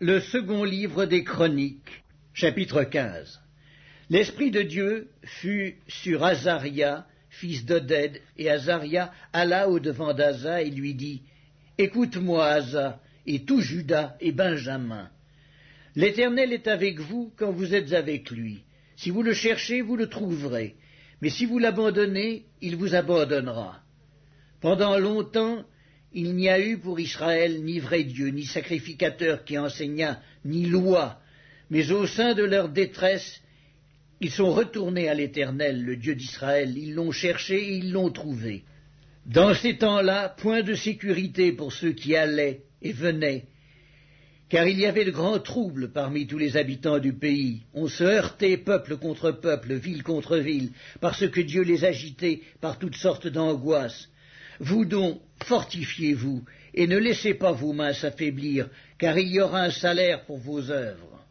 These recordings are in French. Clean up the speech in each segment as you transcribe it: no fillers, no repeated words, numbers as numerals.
Le second livre des Chroniques, chapitre 15. L'Esprit de Dieu fut sur Azaria, fils d'Oded, et Azaria alla au-devant d'Asa et lui dit « Écoute-moi, Asa, et tout Juda et Benjamin. L'Éternel est avec vous quand vous êtes avec lui. Si vous le cherchez, vous le trouverez. Mais si vous l'abandonnez, il vous abandonnera. Pendant longtemps, il n'y a eu pour Israël ni vrai Dieu, ni sacrificateur qui enseignât, ni loi. Mais au sein de leur détresse, ils sont retournés à l'Éternel, le Dieu d'Israël. Ils l'ont cherché et ils l'ont trouvé. Dans ces temps-là, point de sécurité pour ceux qui allaient et venaient, car il y avait de grands troubles parmi tous les habitants du pays. On se heurtait peuple contre peuple, ville contre ville, parce que Dieu les agitait par toutes sortes d'angoisses. Vous donc, fortifiez-vous, et ne laissez pas vos mains s'affaiblir, car il y aura un salaire pour vos œuvres.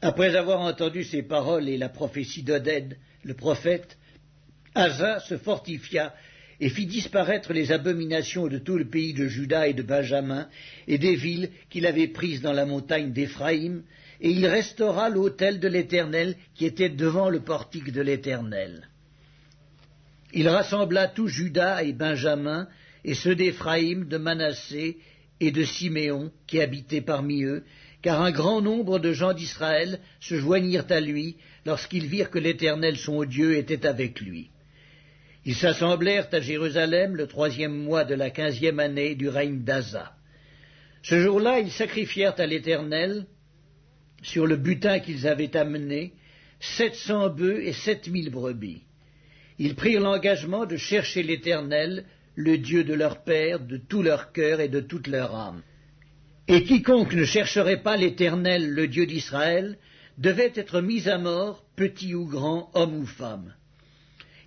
Après avoir entendu ces paroles et la prophétie d'Oded, le prophète, Asa se fortifia et fit disparaître les abominations de tout le pays de Juda et de Benjamin, et des villes qu'il avait prises dans la montagne d'Éphraïm, et il restaura l'autel de l'Éternel qui était devant le portique de l'Éternel. Il rassembla tout Juda et Benjamin, et ceux d'Éphraïm, de Manassé et de Siméon, qui habitaient parmi eux, car un grand nombre de gens d'Israël se joignirent à lui lorsqu'ils virent que l'Éternel son Dieu était avec lui. Ils s'assemblèrent à Jérusalem le 3e mois de la 15e année du règne d'Asa. Ce jour-là, ils sacrifièrent à l'Éternel, sur le butin qu'ils avaient amené, 700 bœufs et 7000 brebis. Ils prirent l'engagement de chercher l'Éternel, le Dieu de leur père, de tout leur cœur et de toute leur âme. Et quiconque ne chercherait pas l'Éternel, le Dieu d'Israël, devait être mis à mort, petit ou grand, homme ou femme.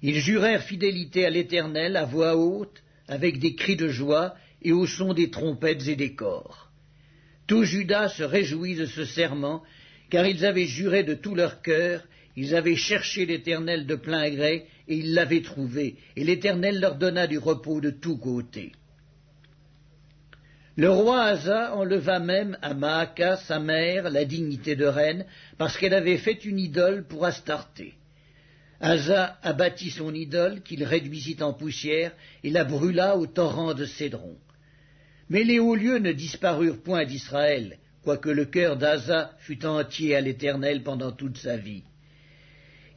Ils jurèrent fidélité à l'Éternel à voix haute, avec des cris de joie et au son des trompettes et des cors. Tout Juda se réjouit de ce serment, car ils avaient juré de tout leur cœur, ils avaient cherché l'Éternel de plein gré, et ils l'avaient trouvé, et l'Éternel leur donna du repos de tous côtés. Le roi Asa enleva même à Maaka, sa mère, la dignité de reine, parce qu'elle avait fait une idole pour Astarté. Asa abattit son idole, qu'il réduisit en poussière, et la brûla au torrent de Cédron. Mais les hauts lieux ne disparurent point d'Israël, quoique le cœur d'Asa fût entier à l'Éternel pendant toute sa vie.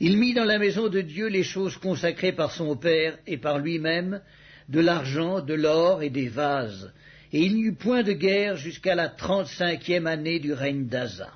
Il mit dans la maison de Dieu les choses consacrées par son père et par lui-même, de l'argent, de l'or et des vases, et il n'y eut point de guerre jusqu'à la 35e année du règne d'Asa.